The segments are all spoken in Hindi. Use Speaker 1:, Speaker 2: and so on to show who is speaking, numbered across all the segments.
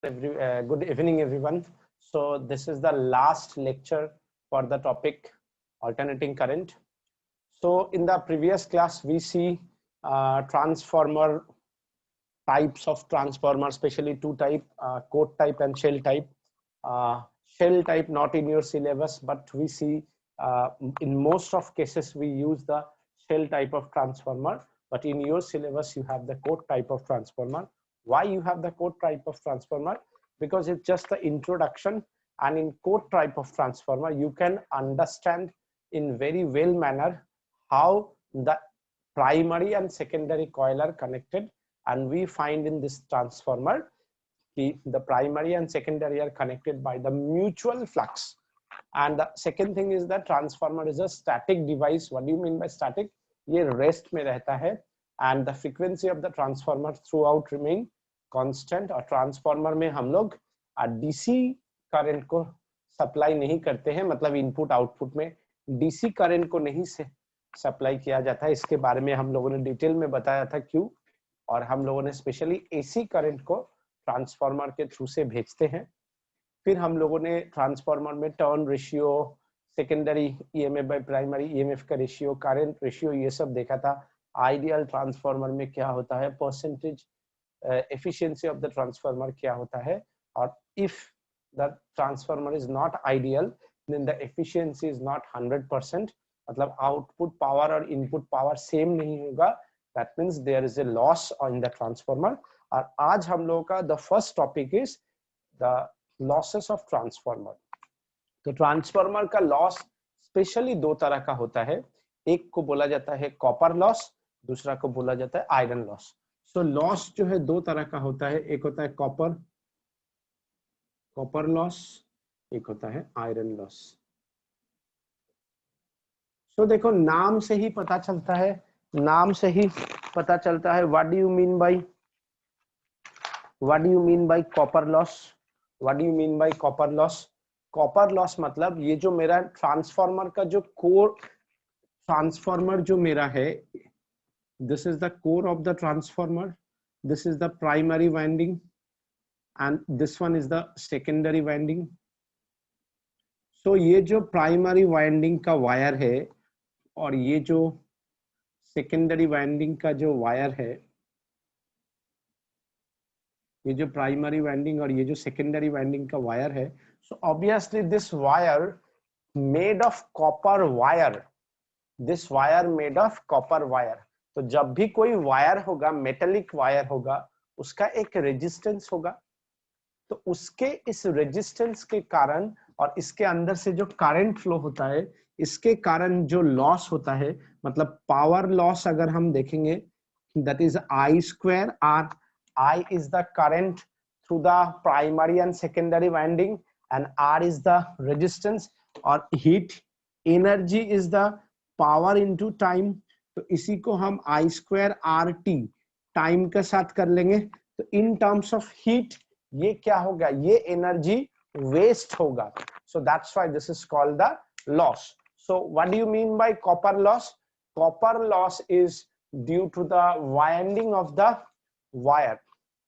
Speaker 1: Good evening, everyone. So this is the last lecture for the topic alternating current. So in the previous class, we see transformer types of transformer, especially two type, coat type and shell type. Shell type not in your syllabus, but we see in most of cases we use the shell type of transformer, but in your syllabus you have the coat type of transformer. Why you have the coat type of transformer? Because it's just the introduction, and in coat type of transformer you can understand in very well manner how the primary and secondary coil are connected, and we find in this transformer the primary and secondary are connected by the mutual flux. And the second thing is that transformer is a static device. What do you mean by static? ये रेस्ट में रहता है, and the frequency of the transformer throughout remain constant. और ट्रांसफार्मर में हम लोग डीसी करंट को सप्लाई नहीं करते हैं, मतलब इनपुट आउटपुट में डीसी करंट को नहीं से सप्लाई किया जाता है. इसके बारे में हम लोगों ने डिटेल में बताया था क्यों, और हम लोगों ने स्पेशली एसी करंट को ट्रांसफार्मर के थ्रू से भेजते हैं. फिर हम लोगों ने ट्रांसफार्मर में turn ratio, secondary EMF by primary EMF का रेशियो, करंट रेशियो, ये सब देखा था. आइडियल ट्रांसफार्मर में क्या होता है, percentage efficiency of the transformer क्या होता है, और if the transformer is not ideal then the efficiency is not 100%, मतलब आउटपुट पावर और इनपुट पावर सेम नहीं होगा. That means there is a loss in the transformer. और आज हम लोगों का the first topic is the losses of transformer. तो ट्रांसफार्मर का लॉस स्पेशली दो तरह का होता है. एक को बोला जाता है कॉपर लॉस, दूसरा को बोला जाता है आयरन लॉस. सो लॉस जो है दो तरह का होता है, एक होता है कॉपर लॉस, एक होता है आयरन लॉस. सो देखो नाम से ही पता चलता है, what do you mean by copper loss. What do you mean by copper loss? Copper loss मतलब ये जो मेरा ट्रांसफार्मर का जो कोर, ट्रांसफार्मर जो मेरा है, this is the core of the transformer, this is the primary winding and this one is the secondary winding. So ये जो प्राइमरी वाइंडिंग का वायर है और ये जो सेकेंडरी वाइंडिंग का जो वायर है, ये जो प्राइमरी वाइंडिंग और ये जो सेकेंडरी वाइंडिंग का वायर है, so obviously this wire made of copper wire, this wire made of copper wire. तो जब भी कोई वायर होगा, मेटेलिक वायर होगा, उसका एक रेजिस्टेंस होगा. तो उसके इस रेजिस्टेंस के कारण और इसके अंदर से जो करंट फ्लो होता है, इसके कारण जो लॉस होता है, मतलब पावर लॉस अगर हम देखेंगे, that is I square R. I is the current through the primary and secondary winding, and R is the resistance or heat. Energy is the power into time. तो इसी को हम I square RT टाइम के साथ कर लेंगे. तो इन टर्म्स ऑफ हीट ये क्या होगा, ये एनर्जी वेस्ट होगा. So that's why this is called the loss. So what do you mean by copper loss? Copper loss is due to the winding of the wire.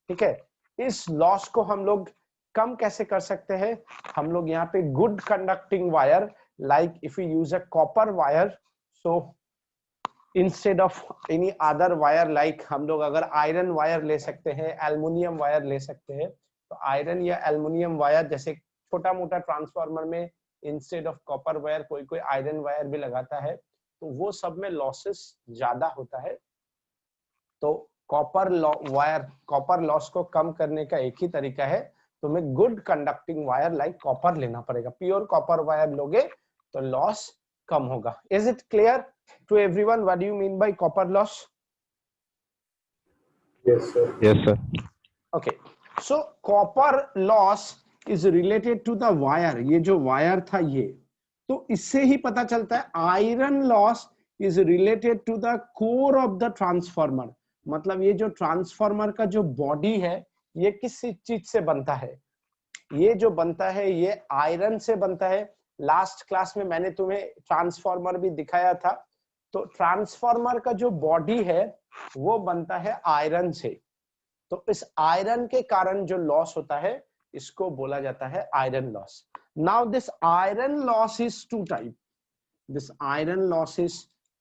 Speaker 1: ठीक है. इस लॉस को हम लोग कम कैसे कर सकते हैं? हम लोग यहाँ पे good conducting wire, like if you use a copper wire, so instead of any other wire, like हम लोग अगर आयरन वायर ले सकते हैं, एल्युमिनियम वायर ले सकते हैं. तो आयरन या एल्युमिनियम वायर, जैसे छोटा मोटा ट्रांसफार्मर में इंस्टेड ऑफ कॉपर वायर कोई आयरन वायर भी लगाता है, तो वो सब में लॉसेस ज्यादा होता है. तो कॉपर लॉस को कम करने का एक ही तरीका है, तुम्हें good conducting wire like copper लेना पड़ेगा. प्योर कॉपर वायर लोगे तो लॉस कम होगा. Is it clear to everyone what do you mean by copper loss?
Speaker 2: Yes sir.
Speaker 1: Okay. So copper loss is related to the wire. ये जो वायर था ये, तो इससे ही पता चलता है. Iron loss is related to the core of the transformer. मतलब ये जो ट्रांसफार्मर का जो बॉडी है, ये किस चीज से बनता है? ये जो बनता है ये आयरन से बनता है. लास्ट क्लास में मैंने तुम्हें ट्रांसफार्मर भी दिखाया था. तो ट्रांसफार्मर का जो बॉडी है वो बनता है आयरन से. तो इस आयरन के कारण जो लॉस होता है इसको बोला जाता है iron loss. Now this iron loss is two type. This iron loss is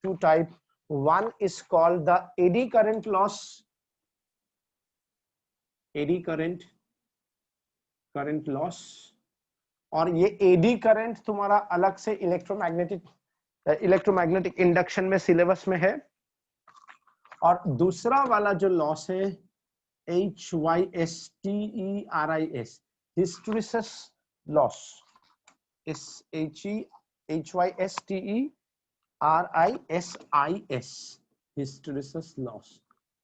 Speaker 1: two type. One is called the eddy current loss. Eddy current loss. और ये एडी करंट तुम्हारा अलग से इलेक्ट्रोमैग्नेटिक इंडक्शन में सिलेबस में है. और दूसरा वाला जो लॉस है HYSTERIS, हिस्टैरिसीस लॉस. इस HYSTERISIS, हिस्टैरिसीस लॉस.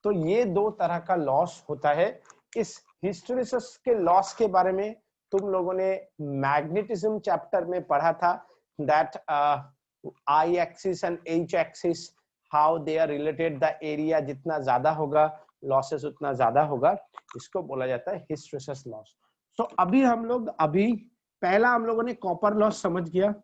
Speaker 1: तो ये दो तरह का लॉस होता है. इस हिस्टैरिसीस के लॉस के बारे में तुम लोगों ने मैग्नेटिज्म चैप्टर में पढ़ा था, that I axis and H axis, how they are related. The area जितना ज्यादा होगा लॉसेस उतना ज्यादा होगा. इसको बोला जाता है हिस्टैरिसीस लॉस. सो अभी पहला हम लोगों ने कॉपर लॉस समझ गया.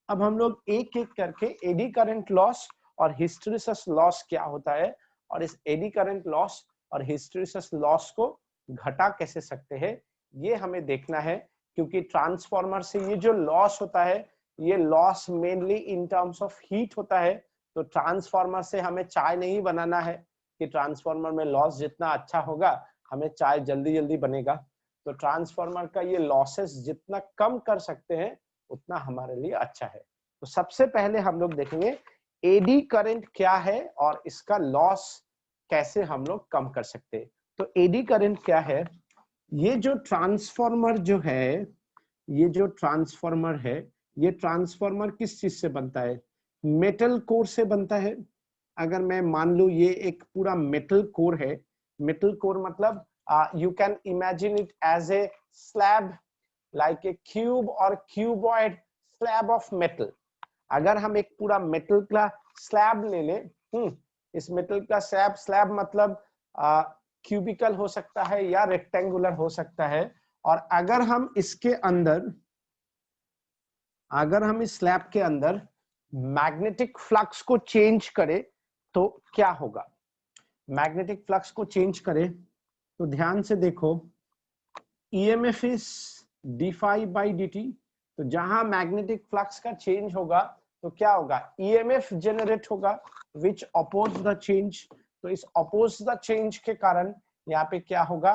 Speaker 1: अब हम लोग एक एक करके एडी करंट लॉस और हिस्टैरिसीस लॉस क्या होता है और इस एडी करंट लॉस और हिस्टैरिसीस लॉस को घटा कैसे सकते हैं ये हमें देखना है. क्योंकि ट्रांसफार्मर से ये जो लॉस होता है ये loss mainly in terms of heat होता है. तो ट्रांसफार्मर से हमें चाय नहीं बनाना है कि ट्रांसफार्मर में लॉस जितना अच्छा होगा हमें चाय जल्दी जल्दी बनेगा. तो ट्रांसफार्मर का ये लॉसेस जितना कम कर सकते हैं उतना हमारे लिए अच्छा है. तो सबसे पहले हम लोग देखेंगे एडी करंट क्या है और इसका लॉस कैसे हम लोग कम कर सकते हैं. तो एडी करंट क्या है? ये जो ट्रांसफार्मर है ये ट्रांसफार्मर किस चीज से बनता है? मेटल कोर से बनता है. अगर मैं मान लूं ये एक पूरा मेटल कोर है. मेटल कोर मतलब you can imagine it as a slab, like a cube or cuboid slab of metal. अगर हम एक पूरा मेटल का स्लैब ले लें, इस मेटल का स्लैब मतलब क्यूबिकल हो सकता है या रेक्टेंगुलर हो सकता है. और अगर हम इस स्लैब के अंदर मैग्नेटिक फ्लक्स को चेंज करें तो क्या होगा? मैग्नेटिक फ्लक्स को चेंज करें तो ध्यान से देखो, EMF इज d∅dt. तो जहां मैग्नेटिक फ्लक्स का चेंज होगा तो क्या होगा? EMF जनरेट होगा विच अपोज द चेंज. तो इस अपोज द चेंज के कारण यहाँ पे क्या होगा?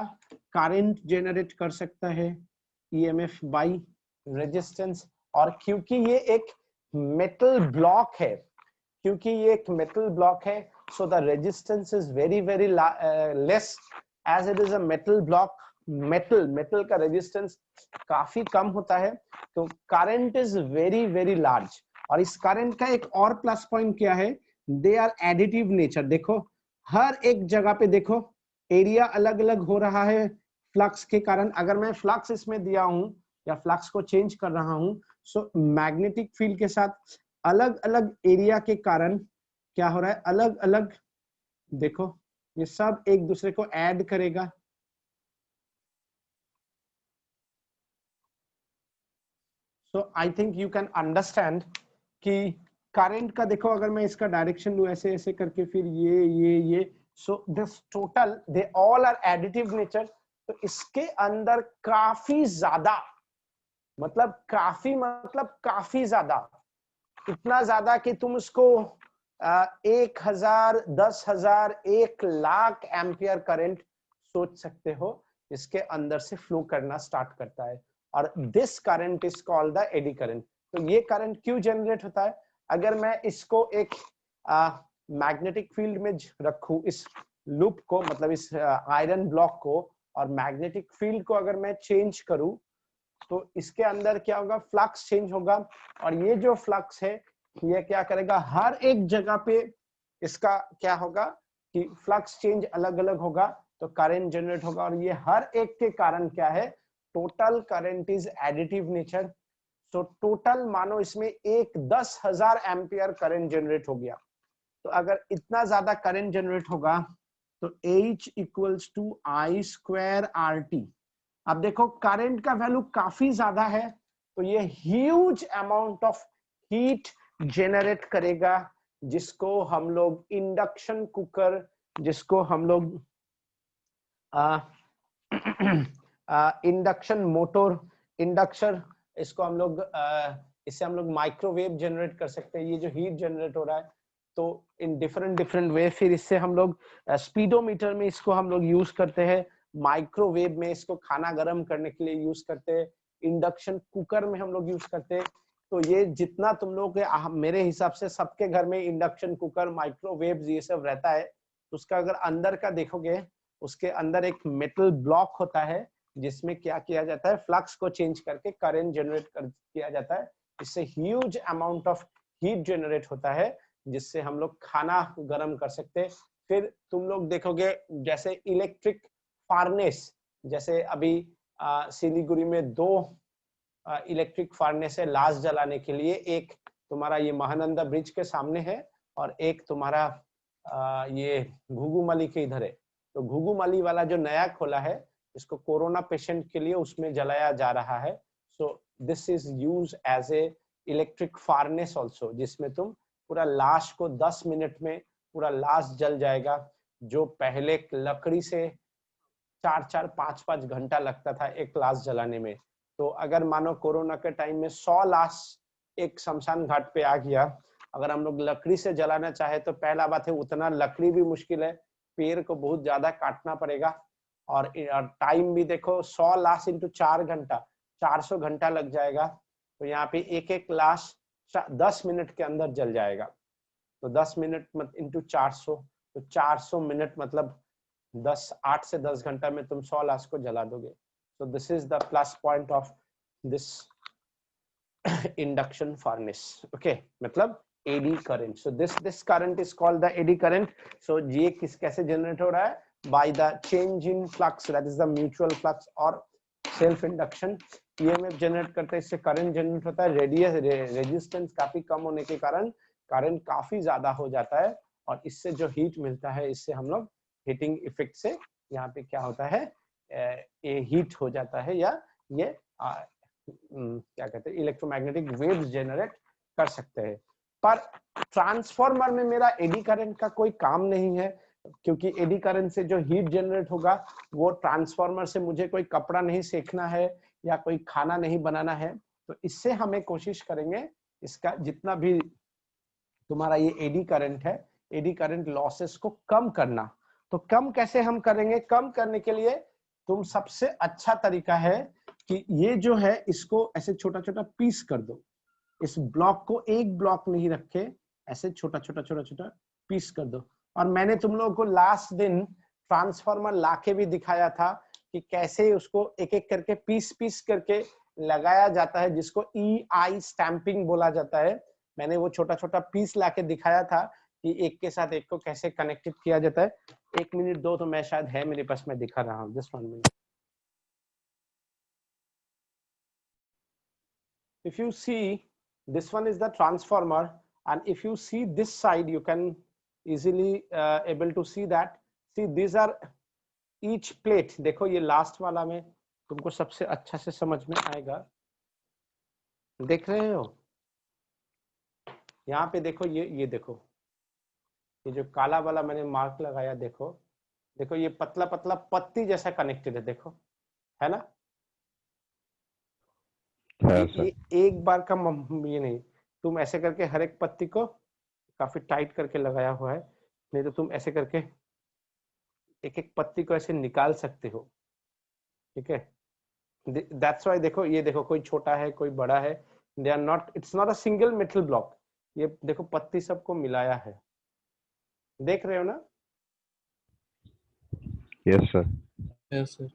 Speaker 1: करंट जनरेट कर सकता है EMF बाय रेजिस्टेंस. और क्योंकि ये एक मेटल ब्लॉक है, so the resistance is very less. As it is a metal block, metal का रेजिस्टेंस काफी कम होता है. तो करंट इज वेरी लार्ज. और इस करंट का एक और प्लस पॉइंट क्या है? They are additive nature. देखो हर एक जगह पे देखो एरिया अलग अलग हो रहा है फ्लक्स के कारण. अगर मैं फ्लक्स इसमें दिया हूं या फ्लक्स को चेंज कर रहा हूं, सो मैग्नेटिक फील्ड के साथ अलग अलग एरिया के कारण क्या हो रहा है? अलग अलग, देखो ये सब एक दूसरे को ऐड करेगा. So I think you can understand कि करंट का देखो, अगर मैं इसका डायरेक्शन लूं ऐसे ऐसे करके, फिर ये, so this total they all are additive nature. तो इसके अंदर काफी ज्यादा मतलब काफी ज्यादा, इतना ज्यादा कि तुम उसको 1000, 10,000, 1,00,000 एम्पियर करंट सोच सकते हो इसके अंदर से फ्लो करना स्टार्ट करता है. और this current is called the eddy current. तो ये करंट क्यों जनरेट होता है? अगर मैं इसको एक मैग्नेटिक फील्ड में रखूं, इस लूप को मतलब इस आयरन ब्लॉक को, और मैग्नेटिक फील्ड को अगर मैं चेंज करूं तो इसके अंदर क्या होगा? फ्लक्स चेंज होगा. और ये जो फ्लक्स है ये क्या करेगा? हर एक जगह पे इसका क्या होगा कि फ्लक्स चेंज अलग अलग होगा तो करंट जनरेट होगा. और ये हर एक के कारण क्या है? Total current is additive nature. तो टोटल मानो इसमें 10,000 एम्पियर करंट जनरेट हो गया. तो अगर इतना ज्यादा करंट जनरेट होगा तो H equals to I² RT. अब देखो करंट का वैल्यू काफी ज्यादा है तो ये huge amount of heat generate करेगा, जिसको हम लोग इंडक्शन कुकर, जिसको हम लोग इंडक्शन मोटर, इंडक्शन, इसको हम लोग इससे हम लोग माइक्रोवेव जनरेट कर सकते हैं। ये जो हीट जनरेट हो रहा है तो इन डिफरेंट डिफरेंट वे, फिर इससे हम लोग स्पीडोमीटर में इसको हम लोग यूज करते हैं, माइक्रोवेव में इसको खाना गर्म करने के लिए यूज करते हैं, इंडक्शन कुकर में हम लोग यूज करते हैं। तो ये जितना तुम लोग के, मेरे हिसाब से सबके घर में इंडक्शन कुकर, माइक्रोवेव ये सब रहता है। उसका अगर अंदर का देखोगे, उसके अंदर एक मेटल ब्लॉक होता है जिसमें क्या किया जाता है, फ्लक्स को चेंज करके करंट जनरेट किया जाता है। इससे huge amount of heat generate होता है जिससे हम लोग खाना गर्म कर सकते हैं। फिर तुम लोग देखोगे जैसे इलेक्ट्रिक फार्नेस, जैसे अभी सिलीगुड़ी में 2 इलेक्ट्रिक फार्नेस है लाश जलाने के लिए। एक तुम्हारा ये महानंदा ब्रिज के सामने है और एक तुम्हारा ये घुघुमली के इधर है। तो घुघुमली वाला जो नया खोला है, इसको कोरोना पेशेंट के लिए उसमें जलाया जा रहा है। So this is use as a electric furnace also, जिसमें तुम पूरा लाश को 10 मिनट में पूरा लाश जल जाएगा। जो पहले लकड़ी से 4-4, 5-5 घंटा लगता था एक लाश जलाने में, तो अगर मानो कोरोना के टाइम में 100 लाश एक शमशान घाट पे आ गया, अगर हम लोग लकड़ी से जलाना चाहे तो पहला बात है उतना लकड़ी भी मुश्किल है, पेड़ को बहुत ज्यादा काटना पड़ेगा। और टाइम भी देखो, 100 लाश इंटू 4 घंटा, 400 घंटा लग जाएगा। तो यहाँ पे एक एक लाश 10 मिनट के अंदर जल जाएगा। तो 10 मिनट इंटू 400, तो 400 मिनट मतलब 8 से 10 घंटा में तुम 100 लाश को जला दोगे। So this is the plus point of this induction furnace. Okay, मतलब eddy current. So this current is called the eddy current. So ये कैसे जनरेट हो रहा है? By the change in flux, that is the mutual flux और सेल्फ इंडक्शन। ईएमएफ जनरेट करते हैं, इससे करंट जनरेट होता है। रेजिस्टेंस काफी कम होने के कारण करंट काफी ज्यादा हो जाता है, और इससे जो हीट मिलता है, इससे हम लोग हीटिंग इफेक्ट से यहाँ पे क्या होता है, ये हीट हो जाता है, या ये क्या कहते हैं, इलेक्ट्रोमैग्नेटिक वेव्स जनरेट कर सकते हैं। पर ट्रांसफार्मर में मेरा एडी करंट का कोई काम नहीं है, क्योंकि एडी करंट से जो हीट जनरेट होगा वो ट्रांसफार्मर से मुझे कोई कपड़ा नहीं सेकना है या कोई खाना नहीं बनाना है। तो इससे हमें कोशिश करेंगे इसका जितना भी तुम्हारा ये एडी करंट है, एडी करंट लॉसेस को कम करना। तो कम कैसे हम करेंगे? कम करने के लिए तुम सबसे अच्छा तरीका है कि ये जो है इसको ऐसे छोटा छोटा पीस कर दो। इस ब्लॉक को एक ब्लॉक नहीं रखे, ऐसे छोटा छोटा छोटा छोटा पीस कर दो। और मैंने तुम लोगों को लास्ट दिन ट्रांसफार्मर लाके भी दिखाया था कि कैसे उसको एक एक करके पीस पीस करके लगाया जाता है, जिसको EI स्टैंपिंग बोला जाता है। मैंने वो छोटा छोटा पीस लाके दिखाया था कि एक के साथ एक को कैसे कनेक्टेड किया जाता है। 1 मिनट दो, तो मैं शायद है मेरे पास, मैं दिखा रहा हूँ, just 1 minute. If you see, this one is the transformer, and if you see this side, you can easily able to see that. See, these are each plate. देखो ये लास्ट वाला में तुमको सबसे अच्छा से समझ में आएगा। देख रहे हो? यहाँ पे देखो, ये देखो, ये जो काला वाला मैंने मार्क लगाया, देखो देखो, ये पतला पतला पत्ती जैसा कनेक्टेड है, देखो, है ना? ये एक बार का ये नहीं, तुम ऐसे करके हर एक पत्ती को काफी टाइट करके लगाया हुआ है, नहीं तो तुम ऐसे करके एक एक पत्ती को ऐसे निकाल सकते हो, ठीक है? दैट्स व्हाई देखो, ये देखो, कोई छोटा है कोई बड़ा है, they are not, it's not a single metal block. ये देखो पत्ती सबको मिलाया है, देख रहे हो ना?
Speaker 2: Yes sir,
Speaker 3: yes sir.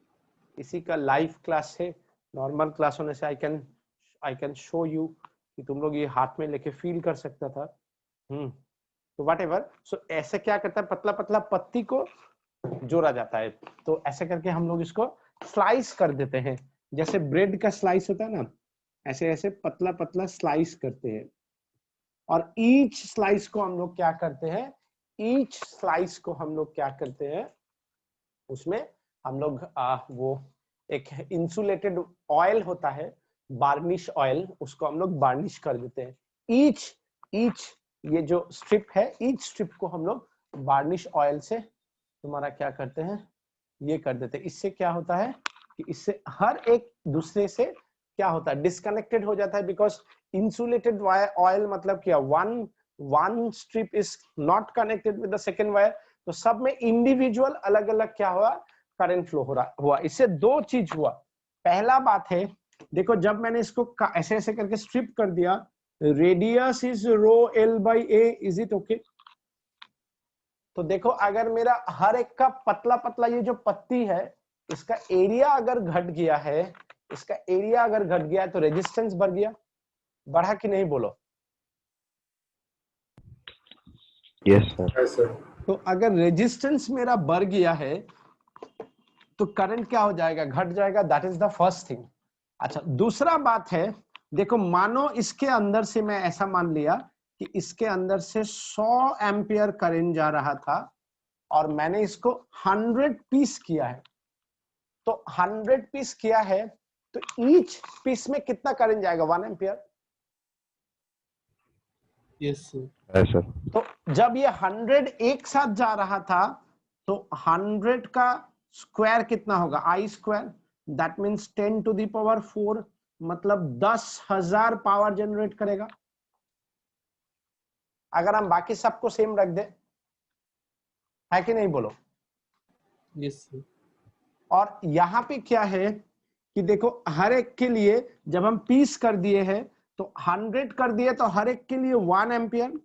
Speaker 1: इसी का लाइव क्लास है, नॉर्मल क्लास होने से आई कैन शो यू कि तुम लोग ये हाथ में लेके फील कर सकता था। तो वट एवर, सो ऐसे क्या करता है, पतला पतला पत्ती को जोड़ा जाता है। तो ऐसे करके हम लोग इसको स्लाइस कर देते हैं, जैसे ब्रेड का स्लाइस होता है ना, ऐसे ऐसे पतला पतला स्लाइस करते हैं। और ईच स्लाइस को हम लोग क्या करते हैं, ईच स्लाइस को हम लोग क्या करते हैं, उसमें हम लोग वो एक इंसुलेटेड ऑयल होता है, बार्निश ऑयल, उसको हम लोग बार्निश कर देते हैं। ईच ये जो स्ट्रिप है, ईच स्ट्रिप को हम लोग बार्निश ऑयल से तुम्हारा क्या करते हैं, ये कर देते। इससे क्या होता है कि इससे हर एक दूसरे से क्या होता है, डिस्कनेक्टेड हो जाता है, बिकॉज इंसुलेटेड वायर ऑयल मतलब क्या, one strip is not connected with the second wire, तो सब में इंडिविजुअल अलग अलग क्या हुआ, करंट फ्लो हो रहा हुआ। इससे दो चीज हुआ। पहला बात है, देखो जब मैंने इसको ऐसे ऐसे करके स्ट्रिप कर दिया, radius is rho L by A, is it okay? तो देखो अगर मेरा हर एक का पतला पतला ये जो पत्ती है, इसका एरिया अगर घट गया है, इसका एरिया अगर घट गया है तो रेजिस्टेंस बढ़ गया, बढ़ा कि नहीं बोलो?
Speaker 2: Yes sir.
Speaker 1: तो अगर रेजिस्टेंस मेरा बढ़ गया है तो करंट क्या हो जाएगा, घट जाएगा। That is the first thing. अच्छा, दूसरा बात है, देखो मानो इसके अंदर से मैं ऐसा मान लिया कि इसके अंदर से 100 एम्पियर करंट जा रहा था और मैंने इसको 100 पीस किया है। तो 100 पीस किया है तो ईच पीस में कितना करंट जाएगा, 1 एम्पियर।
Speaker 2: Yes sir.
Speaker 1: तो जब ये 100 एक साथ जा रहा था तो 100 का स्क्वायर कितना होगा, I square, that means 10 to the power 4, मतलब 10,000 पावर जनरेट करेगा। अगर हम बाकी सबको सेम रख दे, है कि नहीं बोलो?
Speaker 2: Yes sir.
Speaker 1: और यहाँ पे क्या है कि देखो हर एक के लिए जब हम पीस कर दिए हैं तो 100 कर दिए तो हर एक के लिए 1 एम्पियर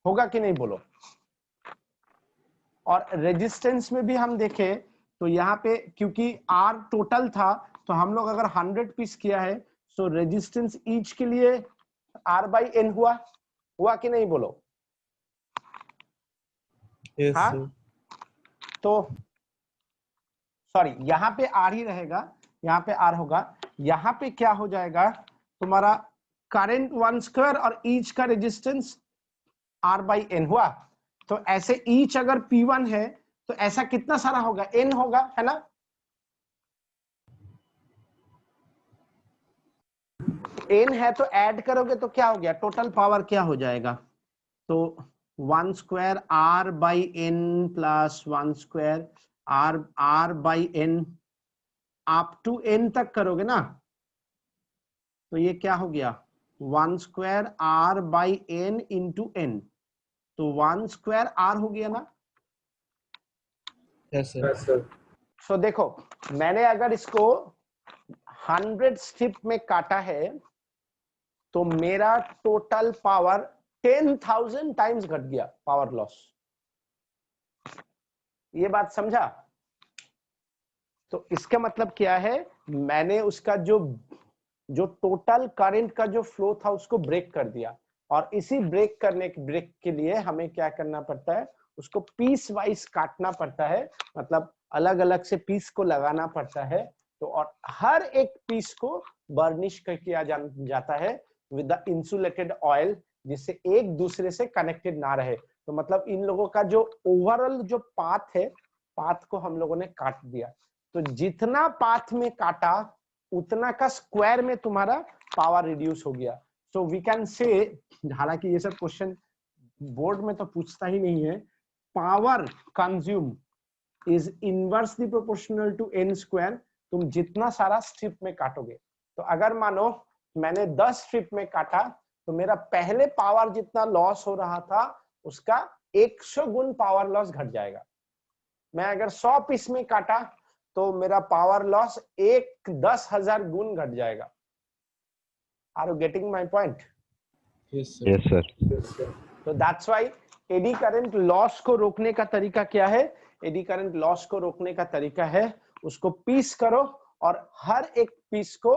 Speaker 1: होगा कि नहीं बोलो? और रेजिस्टेंस में भी हम देखें तो यहाँ पे क्योंकि आर टोटल था तो हम लोग अगर 100 पीस किया है तो रेजिस्टेंस ईच के लिए आर बाई एन हुआ कि नहीं बोलो?
Speaker 2: यस
Speaker 1: हाँ,
Speaker 2: सर।
Speaker 1: तो सॉरी यहाँ पे आर ही रहेगा, यहाँ पे आर होगा। यहाँ पे क्या हो जाएगा तुम्हारा, करंट 1 स्क्वायर और ईच का रेजिस्टेंस आर बाई एन हुआ। तो ऐसे ईच अगर P1 है तो ऐसा कितना सारा होगा, N होगा, है ना? N है तो ऐड करोगे तो क्या हो गया, टोटल पावर क्या हो जाएगा, तो 1 square R by n plus 1 square R by n, आप टू N तक करोगे ना, तो ये क्या हो गया 1 square R by n into n, तो 1 स्क्वायर R हो गया ना?
Speaker 2: Yes sir.
Speaker 1: सो देखो मैंने अगर इसको 100 स्ट्रिप में काटा है तो मेरा टोटल पावर 10,000 टाइम्स घट गया, पावर लॉस। ये बात समझा? तो इसका मतलब क्या है, मैंने उसका जो टोटल करंट का जो फ्लो था उसको ब्रेक कर दिया। और इसी ब्रेक के लिए हमें क्या करना पड़ता है, उसको पीस वाइज काटना पड़ता है, मतलब अलग अलग से पीस को लगाना पड़ता है। तो और हर एक पीस को बर्निश किया जाता है विद द इंसुलेटेड ऑयल, जिससे एक दूसरे से कनेक्टेड ना रहे। तो मतलब इन लोगों का जो ओवरऑल जो पाथ है, पाथ को हम लोगों ने काट दिया। तो जितना पाथ में काटा उतना का स्क्वायर में तुम्हारा पावर रिड्यूस हो गया। सो वी कैन से, हालांकि ये सब क्वेश्चन बोर्ड में तो पूछता ही नहीं है, power consume is inversely proportional to n square. तुम जितना सारा स्ट्रिप में काटोगे, तो अगर मानो मैंने 10 स्ट्रिप में काटा तो मेरा पहले पावर जितना लॉस हो रहा था उसका 100 गुण पावर लॉस घट जाएगा। मैं अगर 100 पीस में काटा तो मेरा पावर लॉस 10,000 गुण घट जाएगा। Are you getting my point?
Speaker 2: Yes sir.
Speaker 1: तो that's why eddy current loss को रोकने का तरीका क्या है, एडी करंट लॉस को रोकने का तरीका है उसको पीस करो और हर एक पीस को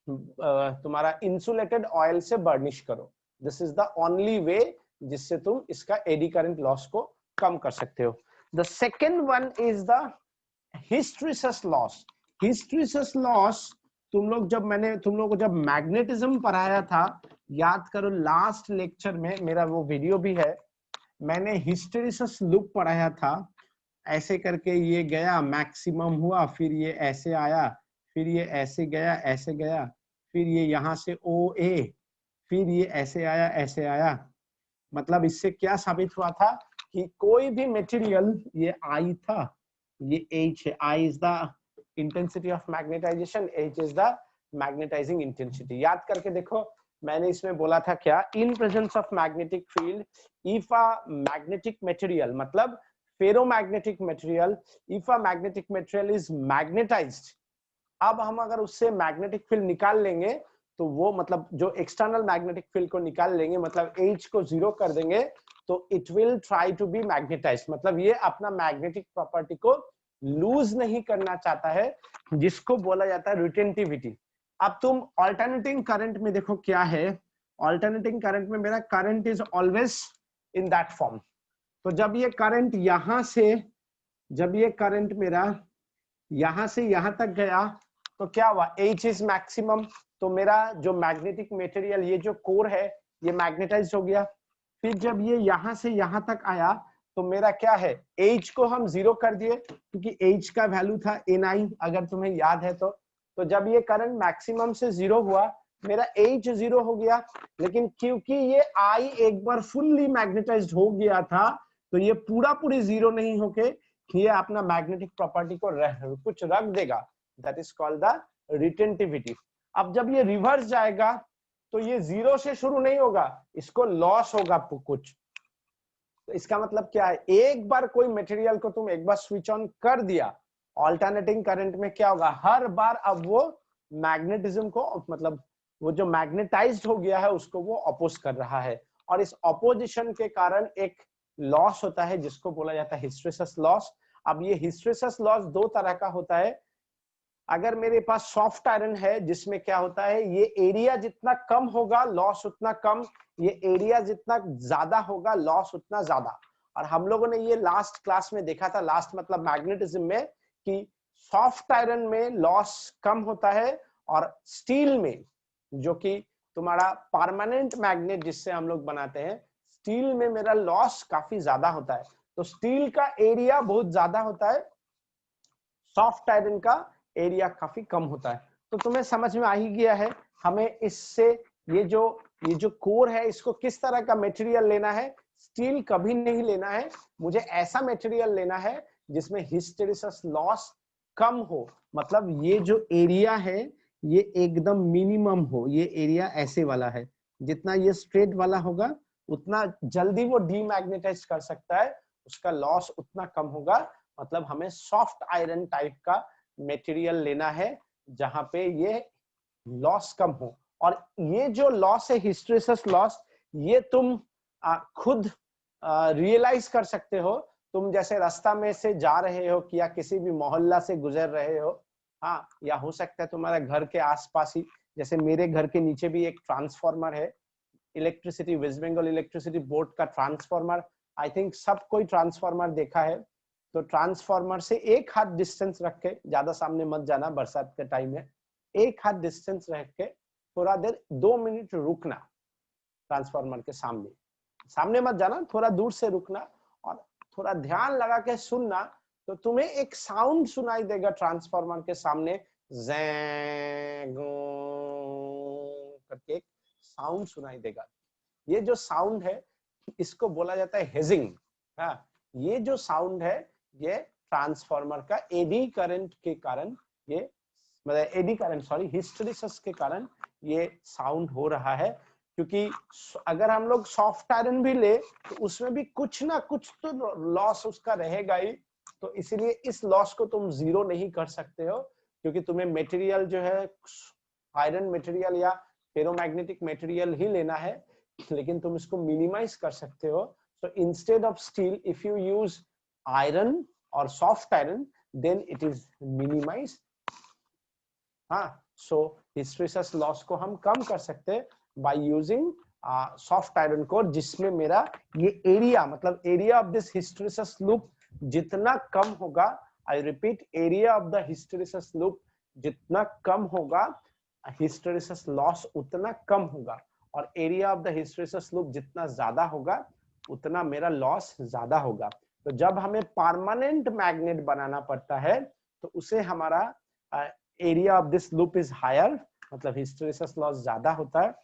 Speaker 1: तुम्हारा इंसुलेटेड ऑयल से बर्निश करो। This is the only way जिससे तुम इसका एडी करंट लॉस को कम कर सकते हो। The second one is the hysteresis loss. Hysteresis loss तुम लोग को जब मैग्नेटिज्म पढ़ाया था, याद करो लास्ट लेक्चर में, मेरा वो वीडियो भी है, मैंने हिस्टैरिसीस लूप पढ़ाया था। ऐसे करके ये गया, मैक्सिमम हुआ, फिर ये ऐसे आया, फिर ये ऐसे गया, फिर ये यहाँ से ओ ए, फिर ये ऐसे आया। मतलब इससे क्या साबित हुआ था कि कोई भी मटेरियल, ये I था, ये H है, I is the intensity of magnetization, H is the magnetizing intensity. याद करके देखो, मैंने इसमें बोला था क्या, in presence of magnetic field if a magnetic material, मतलब ferromagnetic material, if a magnetic material is magnetized, अब हम अगर उससे मैग्नेटिक फील्ड निकाल लेंगे तो वो, मतलब जो एक्सटर्नल मैग्नेटिक फील्ड को निकाल लेंगे, मतलब H को 0 कर देंगे, तो it will try to be magnetized, मतलब ये अपना मैग्नेटिक प्रॉपर्टी को लूज नहीं करना चाहता है, जिसको बोला जाता है रिटेंटिविटी। अब तुम ऑल्टरनेटिंग करंट में देखो क्या है, ऑल्टरनेटिंग करंट में मेरा current is always in that form. तो जब ये करंट यहां से, जब ये करंट मेरा यहां से यहां तक गया, तो क्या हुआ, H इज मैक्सिमम, तो मेरा जो मैग्नेटिक मटेरियल, ये जो कोर है, ये मैग्नेटाइज्ड हो गया। फिर जब ये यहां से यहां तक आया, तो मेरा क्या है, H को हम 0 कर दिए, क्योंकि H का वैल्यू था Ni, अगर तुम्हें याद है तो जब ये करंट मैक्सिमम से 0 हुआ, मेरा H 0 हो गया। लेकिन क्योंकि ये I एक बार फुल्ली मैग्नेटाइज्ड हो गया था, तो ये पूरा पूरी 0 नहीं होके ये अपना मैग्नेटिक प्रॉपर्टी को कुछ रख देगा, that is called the retentivity. अब जब ये रिवर्स जाएगा, तो ये 0 से शुरू नहीं होगा, इसको लॉस होगा कुछ। तो इसका मतलब क्या है, एक बार कोई मटेरियल को तुम एक बार स्विच ऑन कर दिया, ऑल्टरनेटिंग करंट में क्या होगा, हर बार अब वो मैग्नेटिज्म को, मतलब वो जो मैग्नेटाइज्ड हो गया है उसको वो अपोज कर रहा है, और इस अपोजिशन के कारण एक लॉस होता है जिसको बोला जाता है हिस्टेरेसिस लॉस। अब ये हिस्टेरेसिस लॉस दो तरह का होता है। अगर मेरे पास सॉफ्ट आयरन है, जिसमें क्या होता है, ये एरिया जितना कम होगा लॉस उतना कम, ये एरिया जितना ज्यादा होगा लॉस उतना ज्यादा। और हम लोगों ने ये लास्ट क्लास में देखा था, लास्ट मतलब मैग्नेटिज्म में, कि सॉफ्ट आयरन में लॉस कम होता है, और स्टील में, जो कि तुम्हारा परमानेंट मैग्नेट जिससे हम लोग बनाते हैं, स्टील में मेरा लॉस काफी ज्यादा होता है। तो स्टील का एरिया बहुत ज्यादा होता है, सॉफ्ट आयरन का एरिया काफी कम होता है। तो तुम्हें समझ में आ ही गया है, हमें इससे ये जो कोर है, इसको किस तरह का मटेरियल लेना है, स्टील कभी नहीं लेना है, मुझे ऐसा मटेरियल लेना है जिसमें हिस्टेरेसिस लॉस कम हो, मतलब ये जो एरिया है ये एकदम मिनिमम हो, ये एरिया ऐसे वाला है, जितना ये स्ट्रेट वाला होगा उतना जल्दी वो डीमैग्नेटाइज कर सकता है, उसका लॉस उतना कम होगा। मतलब हमें सॉफ्ट आयरन टाइप का मटेरियल लेना है जहां पे ये लॉस कम हो। और ये जो लॉस है हिस्टेरेसिस लॉस, ये तुम खुद रियलाइज कर सकते हो। तुम जैसे रास्ता में से जा रहे हो या किसी भी मोहल्ला से गुजर रहे हो, हाँ, या हो सकता है तुम्हारे घर के आसपास ही, जैसे मेरे घर के नीचे भी एक ट्रांसफार्मर है, electricity, West Bengal electricity board का ट्रांसफार्मर। आई थिंक सब कोई ट्रांसफार्मर देखा है। तो ट्रांसफार्मर से एक हाथ डिस्टेंस रख के, ज्यादा सामने मत जाना, बरसात के टाइम है, एक हाथ डिस्टेंस रख के थोड़ा देर 2 मिनट रुकना ट्रांसफार्मर के सामने, सामने मत जाना, थोड़ा दूर से रुकना और थोड़ा ध्यान लगा के सुनना, तो तुम्हें एक साउंड सुनाई देगा ट्रांसफार्मर के सामने, करके एक साउंड सुनाई देगा। ये जो साउंड है इसको बोला जाता है हेजिंग। हाँ, ये जो साउंड है ये ट्रांसफार्मर का एडी करंट के कारण, ये मतलब एडी करंट सॉरी हिस्टेरेसिस के कारण ये साउंड हो रहा है। क्योंकि अगर हम लोग सॉफ्ट आयरन भी ले तो उसमें भी कुछ ना कुछ तो लॉस उसका रहेगा ही, तो इसीलिए इस लॉस को तुम जीरो नहीं कर सकते हो, क्योंकि तुम्हें मटेरियल जो है आयरन मटेरियल या फेरोमैग्नेटिक मटेरियल ही लेना है, लेकिन तुम इसको मिनिमाइज कर सकते हो। So instead of steel, if you use iron or soft iron, then it is minimized. हाँ, so hysteresis loss को हम कम कर सकते हैं by using soft iron core, जिसमें मेरा ये एरिया, मतलब area of this hysteresis loop जितना कम होगा, I repeat, area of the hysteresis loop जितना कम होगा, hysteresis loss उतना कम होगा, और area of the hysteresis loop जितना ज्यादा होगा उतना मेरा लॉस ज्यादा होगा। तो जब हमें परमानेंट मैग्नेट बनाना पड़ता है तो उसे हमारा area of this loop is higher, मतलब हिस्टेरेसिस लॉस ज्यादा होता है।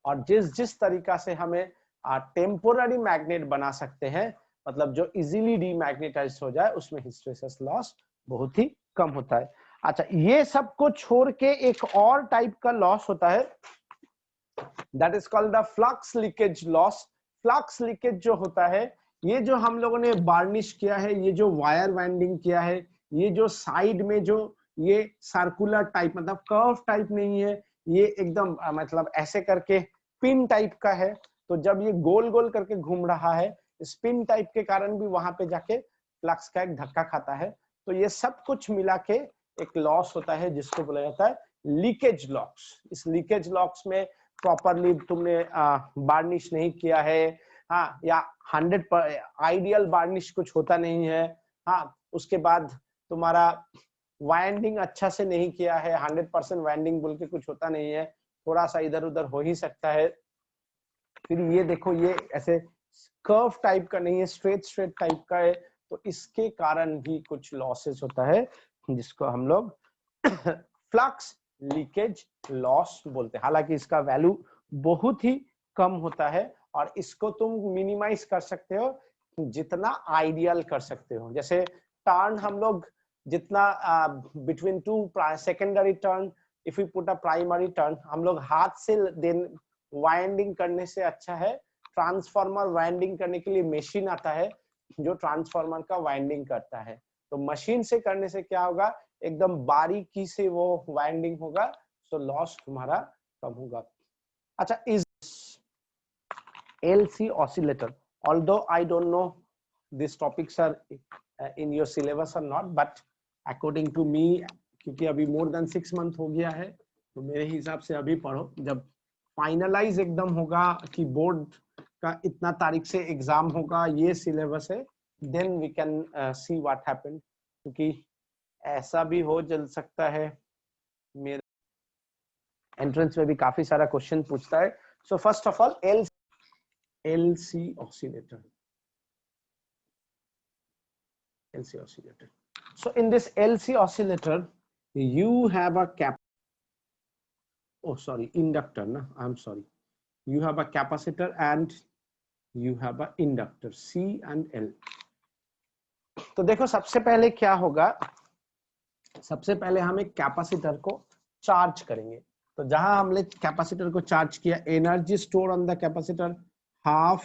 Speaker 1: और जिस तरीका से हमें टेम्पोररी मैग्नेट बना सकते हैं, मतलब जो इजीली डीमैग्नेटाइज हो जाए, उसमें हिस्टैरिसीस लॉस बहुत ही कम होता है। अच्छा, ये सब को छोड़ के एक और टाइप का लॉस होता है, that is called the flux leakage loss. Flux leakage जो होता है, ये जो हम लोगों ने बार्निश किया है, ये जो वायर वाइंडिंग किया है, ये जो साइड में जो ये सर्कुलर टाइप, मतलब कर्व टाइप नहीं है, ये एकदम मतलब ऐसे करके पिन टाइप का है। तो जब ये गोल गोल करके घूम रहा है, स्पिन टाइप के कारण भी वहां पे जाके फ्लक्स का एक धक्का खाता है। तो ये सब कुछ मिला के एक लॉस होता है जिसको बोला जाता है लीकेज लॉस। इस लीकेज लॉस में प्रॉपरली तुमने बार्निश नहीं किया है, हाँ, या 100 आइडियल बार्निश कुछ होता नहीं है, हाँ, उसके बाद तुम्हारा वाइंडिंग अच्छा से नहीं किया है, 100% वाइंडिंग बोल के कुछ होता नहीं है, थोड़ा सा इधर उधर हो ही सकता है। फिर ये देखो, ये ऐसे कर्व टाइप का नहीं है, स्ट्रेट टाइप का है, तो इसके कारण भी कुछ लॉसेस होता है जिसको हम लोग फ्लक्स लीकेज लॉस बोलते हैं। हालांकि इसका वैल्यू बहुत ही कम होता है और इसको तुम मिनिमाइज कर सकते हो जितना आइडियल कर सकते हो। जैसे टर्न हम लोग जितना between two secondary turn, if you put a primary turn, हम लोग हाथ से देन वाइंडिंग करने से अच्छा है ट्रांसफार्मर वाइंडिंग करने के लिए मशीन आता है जो ट्रांसफार्मर का वाइंडिंग करता है। तो मशीन से करने से क्या होगा, एकदम बारीकी से वो वाइंडिंग होगा, सो लॉस तुम्हारा कम होगा। अच्छा, is LC oscillator, although I don't know these topics are in your syllabus or not, but according to me, क्योंकि अभी more than 6 month हो गया है, तो मेरे हिसाब से अभी पढ़ो, जब फाइनलाइज एकदम होगा कि बोर्ड का इतना तारीख से एग्जाम होगा, ये सिलेबस है, then we can see what happened. क्योंकि ऐसा भी हो चल सकता है, मेरे एंट्रेंस में भी काफी सारा क्वेश्चन पूछता है। So first of all LC oscillator. LC oscillator. So in this LC oscillator, you have a inductor. No, I'm sorry. You have a capacitor and you have a inductor, C and L. तो देखो, सबसे पहले क्या होगा, सबसे पहले हम एक कैपेसिटर को चार्ज करेंगे। तो जहां हमने कैपेसिटर को चार्ज किया, energy store on the capacitor half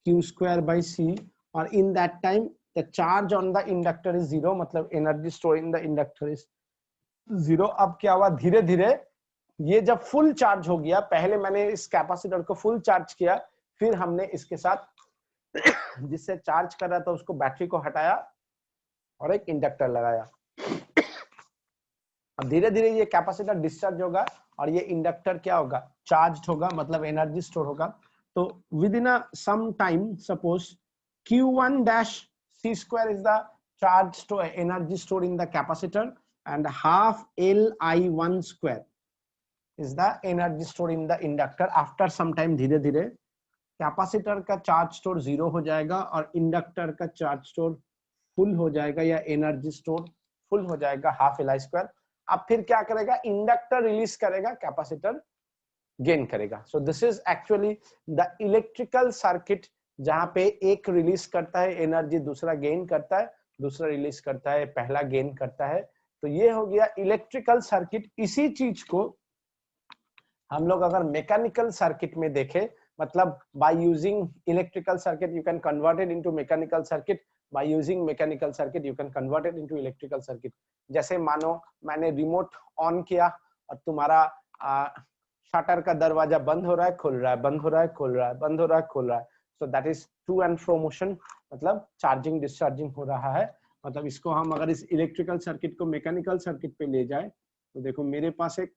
Speaker 1: Q²/C, और in that time the charge on the inductor is 0, मतलब energy store in the inductor is 0। अब क्या हुआ, धीरे धीरे ये जब फुल चार्ज हो गया, पहले मैंने इस कैपेसिटर को फुल चार्ज किया, फिर हमने इसके साथ जिससे चार्ज कर रहा था उसको बैटरी को हटाया और एक इंडक्टर लगाया। अब धीरे धीरे ये कैपेसिटर डिस्चार्ज होगा और ये इंडक्टर क्या होगा, चार्ज होगा, मतलब एनर्जी स्टोर होगा। तो within some time, suppose Q1-C² is the charge store, energy stored in the capacitor, and half Li1² is the energy stored in the inductor. After some time, धीरे धीरे कैपेसिटर का चार्ज स्टोर 0 हो जाएगा और इंडक्टर का चार्ज स्टोर फुल हो जाएगा, या एनर्जी स्टोर फुल हो जाएगा, हाफ Li²। अब फिर क्या करेगा, इंडक्टर रिलीज करेगा, कैपेसिटर गेन करेगा। सो this is actually the electrical circuit, जहां पे एक रिलीज करता है एनर्जी, दूसरा गेन करता है, दूसरा रिलीज करता है, पहला गेन करता है। तो ये हो गया इलेक्ट्रिकल सर्किट। इसी चीज को हम लोग अगर मैकेनिकल सर्किट में देखें, मतलब by using electrical circuit you can convert it into mechanical circuit, by using mechanical circuit you can convert it into electrical circuit. जैसे मानो मैंने रिमोट ऑन किया और तुम्हारा शटर का दरवाजा बंद हो रहा है, खुल रहा है, बंद हो रहा है, खुल रहा है, बंद हो रहा है, खुल रहा है। So that is to and fro motion, मतलब चार्जिंग डिस्चार्जिंग हो रहा है। मतलब इसको हम अगर इस इलेक्ट्रिकल सर्किट को मैकेनिकल सर्किट पे ले जाए, तो देखो मेरे पास एक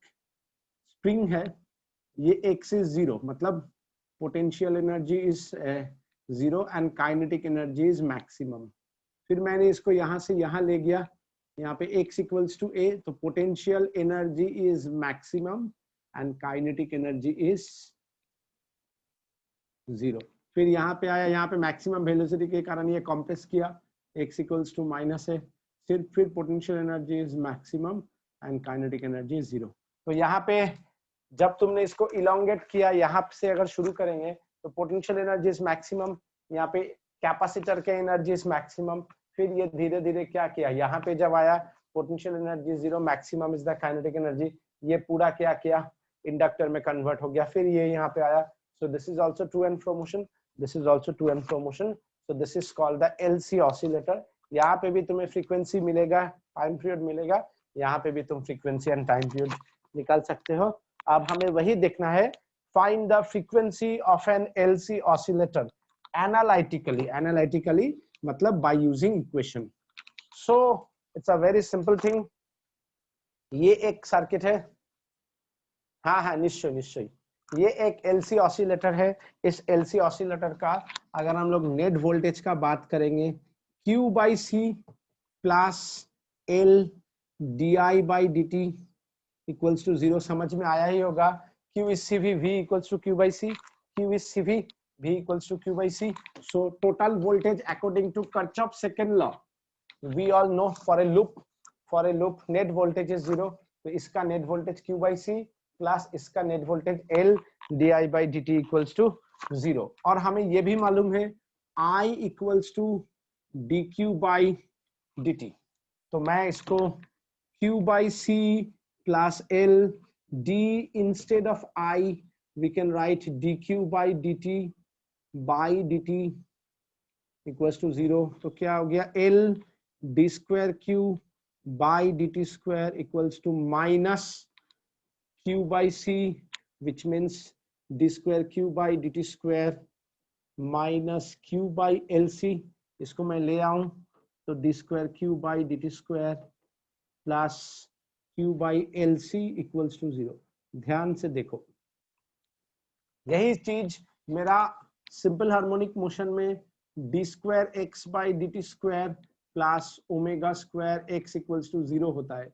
Speaker 1: स्प्रिंग है, ये x is 0, मतलब potential energy is 0 and kinetic energy is maximum. फिर मैंने इसको यहाँ से यहाँ ले गया, यहाँ पे x equals to a, तो potential energy is maximum and kinetic energy is 0। फिर यहाँ पे आया, यहाँ पे मैक्सिमम वेलोसिटी के कारण ये कॉम्प्रेस किया, x equals to -a, फिर potential energy is maximum and kinetic energy is 0। तो यहाँ पे जब तुमने इसको इलोंगेट किया, यहाँ से अगर शुरू करेंगे तो पोटेंशियल एनर्जी इज मैक्सिमम, यहाँ पे कैपेसिटर के एनर्जी इज मैक्सिमम। फिर ये धीरे धीरे क्या किया, यहाँ पे जब आया potential energy zero, maximum is the kinetic energy, ये पूरा क्या किया इंडक्टर में कन्वर्ट हो गया। फिर ये यहाँ पे आया, so this is also to and fro motion, this is also to and fro motion, so this is called the LC oscillator. यहाँ पे भी तुम्हें फ्रीक्वेंसी मिलेगा, टाइम पीरियड मिलेगा, यहाँ पे भी तुम फ्रीक्वेंसी एंड टाइम पीरियड निकाल सकते हो। अब हमें वही देखना है, find the frequency of an LC oscillator analytically, analytically मतलब by using equation. So it's a very simple thing. ये एक सर्किट है, हाँ हाँ निश्चय निश्चय, ये एक एलसी ऑसिलेटर है। इस एलसी ऑसिलेटर का अगर हम लोग नेट वोल्टेज का बात करेंगे, Q by C plus L D I by D T equals to zero, समझ में आया ही होगा। Q is CV, V equals to Q by C, Q is CV, V equals to Q by C. So total voltage according to Kirchhoff's second law, we all know for a loop net voltage is zero, तो इसका net voltage Q by C plus इसका net voltage L di by dt equals to zero. और हमें ये भी मालूम है I equals to dq by dt, तो मैं इसको Q by C plus L d instead of I we can write dq by dt by dt equals to zero। तो क्या हो गया, L d square Q by dt square equals to minus Q by C, which means d square Q by dt square minus Q by LC, इसको मैं ले आऊं तो d square Q by dt square plus Q by LC equals to zero. ध्यान से देखो, यही चीज मेरा सिंपल हार्मोनिक मोशन में d square x by D T square plus omega square x equals to zero होता है।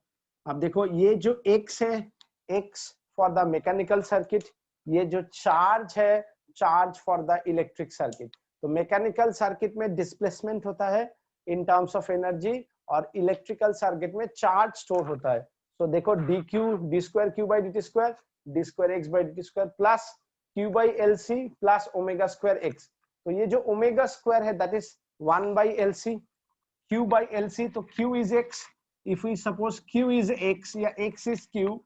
Speaker 1: अब देखो ये जो x है, x for the mechanical circuit, ये जो चार्ज है, charge for the electric circuit. तो मैकेनिकल सर्किट में डिस्प्लेसमेंट होता है इन टर्म्स ऑफ एनर्जी, और इलेक्ट्रिकल सर्किट में चार्ज स्टोर होता है। तो देखो d Q, d square Q by D T square, d square x by D T square plus Q by L C plus omega square x. तो ये जो ओमेगा स्क्वायर है that is 1 by L C, Q by L C, तो Q is x, if we suppose Q is x या एक्स इज क्यू,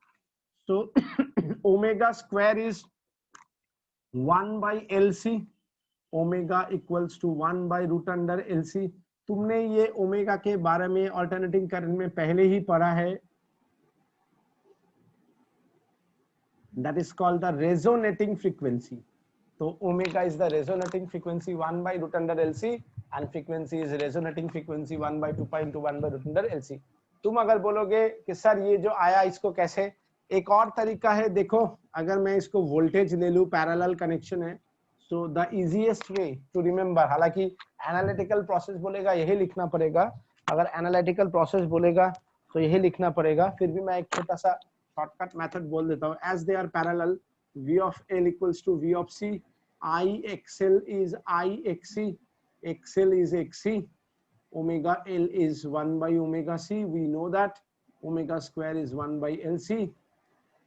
Speaker 1: तो omega square is 1 by L C, omega equals to 1 by root under L C. तुमने ये ओमेगा के बारे में अल्टरनेटिंग करंट में पहले ही पढ़ा है, that is called the resonating frequency. तो omega is the resonating frequency 1 by root under LC and frequency is resonating frequency 1 by 2 pi into 1 by root under LC। तुम अगर बोलोगे कि सर ये जो आया इसको कैसे, एक और तरीका है, देखो अगर मैं इसको वोल्टेज ले लूं, पैरेलल कनेक्शन है, so the easiest way to remember, हालांकि एनालिटिकल प्रोसेस बोलेगा यही लिखना पड़ेगा, अगर एनालिटिकल प्रोसेस बोलेगा तो यही लिखना पड़ेगा, फिर भी मैं एक छोटा सा शॉर्टकट मेथड बोल देता हूँ। As they are parallel, V of L equals to V of C, IXL is IXC, XL is XC, omega L is 1 by omega C, we know that omega square is 1 by LC,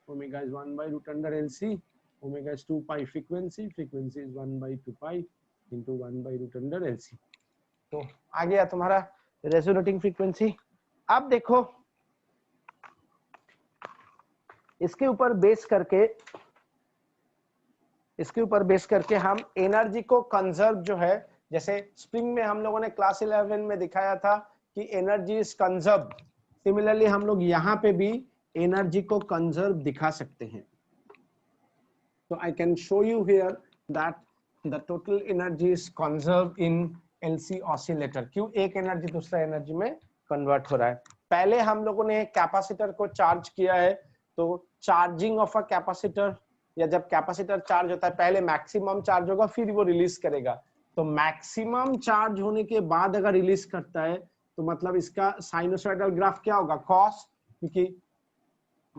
Speaker 1: omega is 1 by root under LC, omega is 2 pi frequency, frequency is 1 by 2 pi into 1 by root under LC। तो आ गया तुम्हारा रेजोनेटिंग फ्रीक्वेंसी। अब देखो इसके ऊपर बेस करके हम एनर्जी को कंजर्व जो है, जैसे स्प्रिंग में हम लोगों ने क्लास 11 में दिखाया था कि एनर्जी इज कंजर्व, सिमिलरली हम लोग यहाँ पे भी एनर्जी को कंजर्व दिखा सकते हैं। तो I can show you here that the total energy is conserve in LC oscillator. क्यों? एक एनर्जी दूसरा एनर्जी में कन्वर्ट हो रहा है। पहले हम लोगों ने कैपेसिटर को चार्ज किया है, तो चार्जिंग ऑफ अ कैपेसिटर, या जब कैपेसिटर चार्ज होता है पहले मैक्सिमम चार्ज होगा फिर वो रिलीज करेगा। तो मैक्सिमम चार्ज होने के बाद अगर रिलीज करता है तो मतलब इसका साइनोसॉइडल ग्राफ क्या होगा, कॉस, क्योंकि